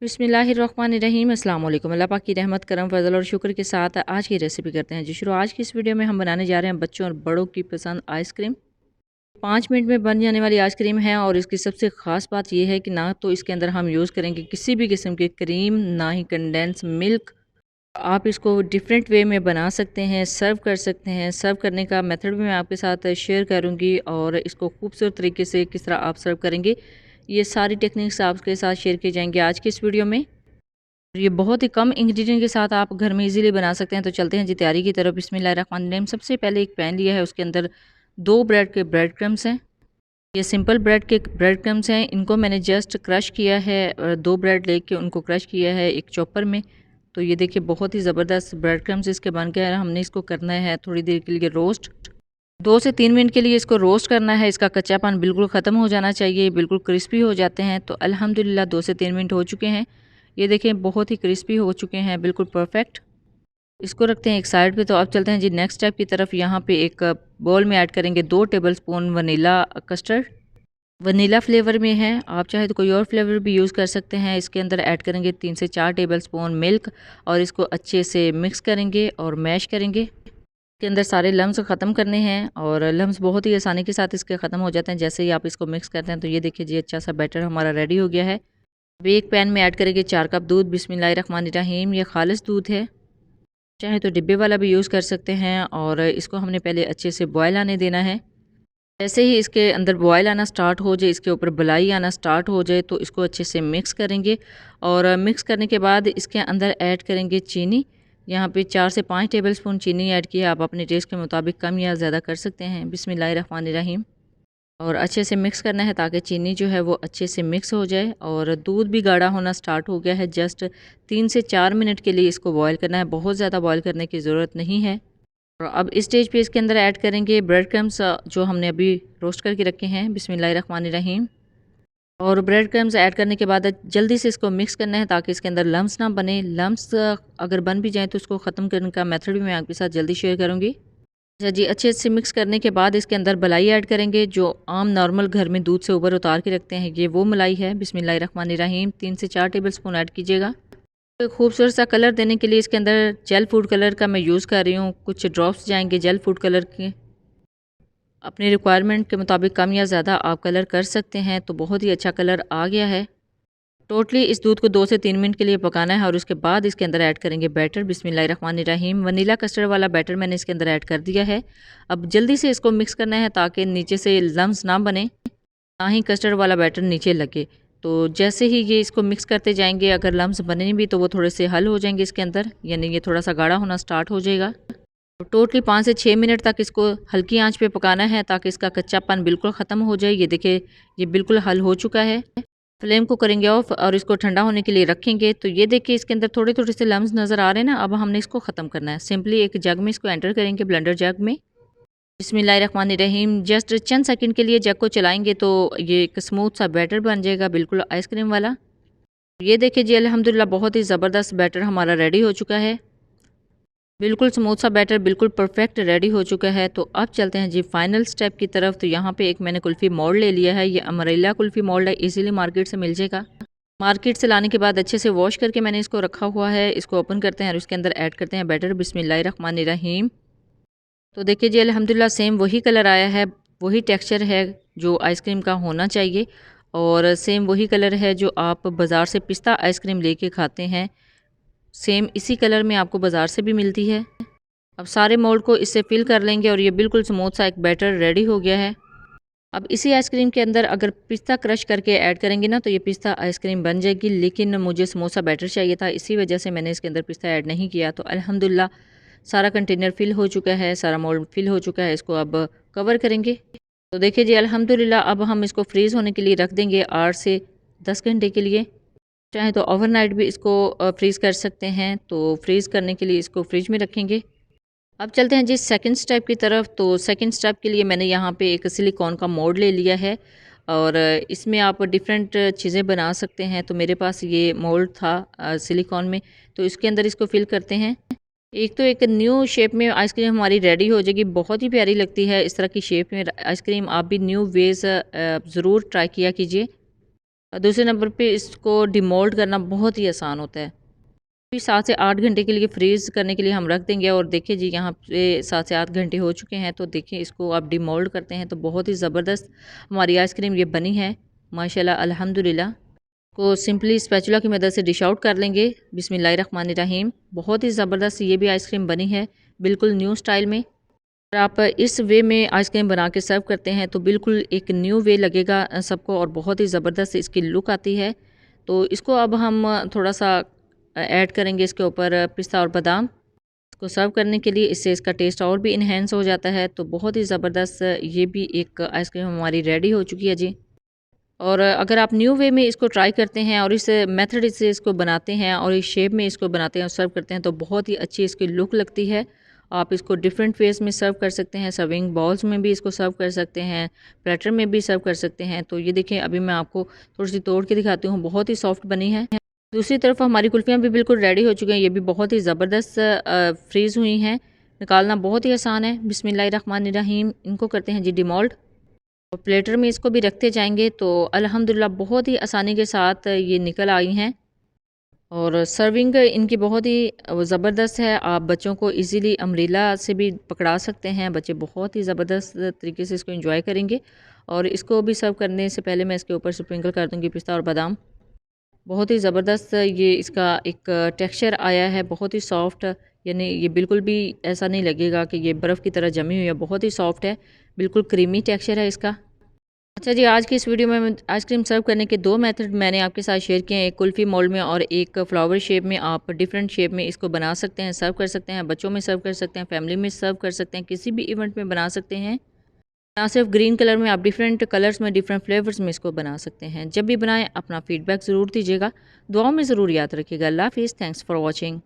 बिस्मिल्लाहिर्रहमानिर्रहीम अस्सलाम वालेकुम। अल्लाह पाक की रहमत करम फजल और शुक्र के साथ आज की रेसिपी करते हैं जी शुरू। आज की इस वीडियो में हम बनाने जा रहे हैं बच्चों और बड़ों की पसंद आइसक्रीम। 5 मिनट में बन जाने वाली आइसक्रीम है और इसकी सबसे ख़ास बात यह है कि ना तो इसके अंदर हम यूज़ करेंगे किसी भी किस्म की क्रीम, ना ही कंडेंस मिल्क। आप इसको डिफरेंट वे में बना सकते हैं, सर्व कर सकते हैं। सर्व करने का मेथड भी मैं आपके साथ शेयर करूंगी और इसको खूबसूरत तरीके से किस तरह आप सर्व करेंगे, ये सारी टेक्निक्स आपके साथ शेयर की जाएंगी आज की इस वीडियो में। ये बहुत ही कम इंग्रेडिएंट के साथ आप घर में इजीली बना सकते हैं। तो चलते हैं जी तैयारी की तरफ। बिस्मिल्लाहिर्रहमानिर्रहीम। सबसे पहले एक पैन लिया है, उसके अंदर 2 ब्रेड क्रम्स हैं। ये सिंपल ब्रेड क्रम्स हैं, इनको मैंने जस्ट क्रश किया है। 2 ब्रेड लेके उनको क्रश किया है एक चॉपर में। तो ये देखिए बहुत ही ज़बरदस्त ब्रेड क्रम्स इसके बन गए हैं। हमने इसको करना है थोड़ी देर के लिए रोस्ट। 2 से 3 मिनट के लिए इसको रोस्ट करना है। इसका कच्चापन बिल्कुल ख़त्म हो जाना चाहिए, बिल्कुल क्रिस्पी हो जाते हैं। तो अल्हम्दुलिल्लाह 2 से 3 मिनट हो चुके हैं। ये देखें बहुत ही क्रिस्पी हो चुके हैं, बिल्कुल परफेक्ट। इसको रखते हैं एक साइड पे। तो अब चलते हैं जी नेक्स्ट स्टेप की तरफ। यहाँ पे एक बोल में ऐड करेंगे 2 tablespoon vanilla custard. Vanilla flavour में है, आप चाहे तो कोई और फ्लेवर भी यूज़ कर सकते हैं। इसके अंदर ऐड करेंगे 3 से 4 टेबलस्पून मिल्क और इसको अच्छे से मिक्स करेंगे और मैश करेंगे। इसके अंदर सारे लम्स ख़त्म करने हैं और लम्स बहुत ही आसानी के साथ इसके ख़त्म हो जाते हैं जैसे ही आप इसको मिक्स करते हैं। तो ये देखिए जी अच्छा सा बैटर हमारा रेडी हो गया है। अब एक पैन में ऐड करेंगे 4 कप दूध। बिस्मिल्लाहिर्रहमानिर्रहीम। ये खालिस दूध है, चाहे तो डिब्बे वाला भी यूज़ कर सकते हैं। और इसको हमने पहले अच्छे से बॉयल आने देना है। जैसे ही इसके अंदर बॉयल आना स्टार्ट हो जाए, इसके ऊपर बलाई आना स्टार्ट हो जाए, तो इसको अच्छे से मिक्स करेंगे। और मिक्स करने के बाद इसके अंदर ऐड करेंगे चीनी। यहाँ पे 4 से 5 टेबलस्पून चीनी ऐड किया। आप अपने टेस्ट के मुताबिक कम या ज़्यादा कर सकते हैं। बिस्मिल्लाहिर्रहमानिर्रहीम। और अच्छे से मिक्स करना है ताकि चीनी जो है वो अच्छे से मिक्स हो जाए। और दूध भी गाढ़ा होना स्टार्ट हो गया है। जस्ट 3 से 4 मिनट के लिए इसको बॉयल करना है, बहुत ज़्यादा बॉयल करने की ज़रूरत नहीं है। और अब इस स्टेज पे इसके अंदर ऐड करेंगे ब्रेड क्रम्स जो हमने अभी रोस्ट करके रखे हैं। बिस्मिल्लाहिर्रहमानिर्रहीम। और ब्रेड क्रम्स ऐड करने के बाद जल्दी से इसको मिक्स करना है ताकि इसके अंदर लम्स ना बने। लम्स अगर बन भी जाए तो उसको ख़त्म करने का मेथड भी मैं आपके साथ जल्दी शेयर करूँगी। अच्छा जी, अच्छे से मिक्स करने के बाद इसके अंदर मलाई ऐड करेंगे जो आम नॉर्मल घर में दूध से ऊपर उतार के रखते हैं, ये वो मलाई है। बिस्मिल्लाहिर्रहमानिर्रहीम। 3 से 4 टेबलस्पून ऐड कीजिएगा। तो खूबसूरत सा कलर देने के लिए इसके अंदर जेल फूड कलर का मैं यूज़ कर रही हूँ। कुछ ड्रॉप्स जाएंगे जेल फूड कलर के। अपनी रिक्वायरमेंट के मुताबिक कम या ज़्यादा आप कलर कर सकते हैं। तो बहुत ही अच्छा कलर आ गया है। टोटली इस दूध को 2 से 3 मिनट के लिए पकाना है और उसके बाद इसके अंदर ऐड करेंगे बैटर। बिस्मिल्लाहिर्रहमानिर्रहीम। वनीला कस्टर्ड वाला बैटर मैंने इसके अंदर ऐड कर दिया है। अब जल्दी से इसको मिक्स करना है ताकि नीचे से लम्स ना बने, ना ही कस्टर्ड वाला बैटर नीचे लगे। तो जैसे ही ये इसको मिक्स करते जाएंगे, अगर लम्स बने भी तो वो थोड़े से हल हो जाएंगे इसके अंदर, यानी ये थोड़ा सा गाढ़ा होना स्टार्ट हो जाएगा। तो टोटली 5 से 6 मिनट तक इसको हल्की आंच पे पकाना है ताकि इसका कच्चापन बिल्कुल ख़त्म हो जाए। ये देखिए ये बिल्कुल हल हो चुका है। फ्लेम को करेंगे ऑफ और इसको ठंडा होने के लिए रखेंगे। तो ये देखिए इसके अंदर थोड़े थोड़े से लम्स नज़र आ रहे हैं ना। अब हमने इसको ख़त्म करना है। सिंपली एक जग में इसको एंटर करेंगे, ब्लेंडर जग में। बिस्मिल्लाहिर्रहमानिर्रहीम। जस्ट चंद सेकंड के लिए जग को चलाएंगे तो ये एक स्मूथ सा बैटर बन जाएगा, बिल्कुल आइसक्रीम वाला। ये देखिए जी अल्हम्दुलिल्लाह बहुत ही ज़बरदस्त बैटर हमारा रेडी हो चुका है। बिल्कुल स्मूथ सा बैटर, बिल्कुल परफेक्ट रेडी हो चुका है। तो अब चलते हैं जी फाइनल स्टेप की तरफ। तो यहाँ पे एक मैंने कुल्फ़ी मोल्ड ले लिया है। ये अमरेला कुल्फ़ी मोल्ड है, इजीली मार्केट से मिल जाएगा। मार्केट से लाने के बाद अच्छे से वॉश करके मैंने इसको रखा हुआ है। इसको ओपन करते हैं और इसके अंदर ऐड करते हैं बैटर। बिस्मिल्लाहिर्रहमानिर्रहीम। तो देखिए जी अल्हम्दुलिल्लाह सेम वही कलर आया है, वही टेक्सचर है जो आइसक्रीम का होना चाहिए। और सेम वही कलर है जो आप बाज़ार से पिस्ता आइसक्रीम लेके खाते हैं, सेम इसी कलर में आपको बाज़ार से भी मिलती है। अब सारे मोल्ड को इससे फिल कर लेंगे और ये बिल्कुल स्मूथ सा एक बैटर रेडी हो गया है। अब इसी आइसक्रीम के अंदर अगर पिस्ता क्रश करके ऐड करेंगे ना तो ये पिस्ता आइसक्रीम बन जाएगी, लेकिन मुझे समोसा बैटर चाहिए था, इसी वजह से मैंने इसके अंदर पिस्ता ऐड नहीं किया। तो अल्हम्दुलिल्लाह सारा कंटेनर फिल हो चुका है, सारा मोल्ड फिल हो चुका है। इसको अब कवर करेंगे। तो देखिए जी अल्हम्दुलिल्लाह अब हम इसको फ्रीज़ होने के लिए रख देंगे 8 से 10 घंटे के लिए। चाहे तो ओवरनाइट भी इसको फ्रीज़ कर सकते हैं। तो फ्रीज़ करने के लिए इसको फ्रिज में रखेंगे। अब चलते हैं जी सेकंड स्टेप की तरफ। तो सेकंड स्टेप के लिए मैंने यहाँ पे एक सिलिकॉन का मोल्ड ले लिया है और इसमें आप डिफरेंट चीज़ें बना सकते हैं। तो मेरे पास ये मोल्ड था सिलिकॉन में, तो इसके अंदर इसको फिल करते हैं। एक तो एक न्यू शेप में आइसक्रीम हमारी रेडी हो जाएगी, बहुत ही प्यारी लगती है इस तरह की शेप में आइसक्रीम। आप भी न्यू वेज़ ज़रूर ट्राई किया कीजिए। दूसरे नंबर पे इसको डिमोल्ड करना बहुत ही आसान होता है। फिर 7 से 8 घंटे के लिए फ्रीज़ करने के लिए हम रख देंगे और देखिए जी यहाँ पे 7 से 8 घंटे हो चुके हैं। तो देखिए इसको आप डिमोल्ड करते हैं तो बहुत ही ज़बरदस्त हमारी आइसक्रीम ये बनी है माशाल्लाह अल्हम्दुलिल्लाह। को सिंपली स्पैचुला की मदद से डिश आउट कर लेंगे। बिस्मिल्लाहिर्रहमानिर्रहीम। बहुत ही ज़बरदस्त ये भी आइसक्रीम बनी है बिल्कुल न्यू स्टाइल में। अगर आप इस वे में आइसक्रीम बना के सर्व करते हैं तो बिल्कुल एक न्यू वे लगेगा सबको और बहुत ही ज़बरदस्त इसकी लुक आती है। तो इसको अब हम थोड़ा सा ऐड करेंगे इसके ऊपर पिस्ता और बादाम। इसको सर्व करने के लिए इससे इसका टेस्ट और भी इन्हेंस हो जाता है। तो बहुत ही ज़बरदस्त ये भी एक आइसक्रीम हमारी रेडी हो चुकी है जी। और अगर आप न्यू वे में इसको ट्राई करते हैं और इस मेथड से इसको बनाते हैं और इस शेप में इसको बनाते हैं और सर्व करते हैं तो बहुत ही अच्छी इसकी लुक लगती है। आप इसको डिफरेंट वेज में सर्व कर सकते हैं, सर्विंग बॉल्स में भी इसको सर्व कर सकते हैं, प्लेटर में भी सर्व कर सकते हैं। तो ये देखें अभी मैं आपको थोड़ी सी तोड़ के दिखाती हूँ, बहुत ही सॉफ्ट बनी है। दूसरी तरफ हमारी कुल्फ़ियाँ भी बिल्कुल रेडी हो चुकी हैं। ये भी बहुत ही ज़बरदस्त फ्रीज़ हुई हैं, निकालना बहुत ही आसान है। बिस्मिल्लाहिर्रहमानिर्रहीम। इनको करते हैं जी डिमोल्ड और प्लेटर में इसको भी रखते जाएंगे तो अल्हम्दुलिल्लाह बहुत ही आसानी के साथ ये निकल आई हैं और सर्विंग इनकी बहुत ही ज़बरदस्त है। आप बच्चों को इजीली अम्ब्रेला से भी पकड़ा सकते हैं, बच्चे बहुत ही ज़बरदस्त तरीके से इसको एंजॉय करेंगे। और इसको भी सर्व करने से पहले मैं इसके ऊपर स्प्रिंकल कर दूँगी पिस्ता और बादाम। बहुत ही ज़बरदस्त ये इसका एक टेक्सचर आया है, बहुत ही सॉफ्ट, यानी ये बिल्कुल भी ऐसा नहीं लगेगा कि ये बर्फ़ की तरह जमी हुई है, बहुत ही सॉफ्ट है, बिल्कुल क्रीमी टेक्सचर है इसका। अच्छा जी, आज की इस वीडियो में मैं आइसक्रीम सर्व करने के 2 मेथड मैंने आपके साथ शेयर किए हैं, एक कुल्फ़ी मोल्ड में और एक फ्लावर शेप में। आप डिफरेंट शेप में इसको बना सकते हैं, सर्व कर सकते हैं, बच्चों में सर्व कर सकते हैं, फैमिली में सर्व कर सकते हैं, किसी भी इवेंट में बना सकते हैं। ना सिर्फ ग्रीन कलर में, आप डिफरेंट कलर्स में, डिफरेंट फ्लेवर्स में इसको बना सकते हैं। जब भी बनाएं अपना फीडबैक ज़रूर दीजिएगा, दुआओं में ज़रूर याद रखिएगा। अल्लाह हाफ़िज़, थैंक्स फॉर वॉचिंग।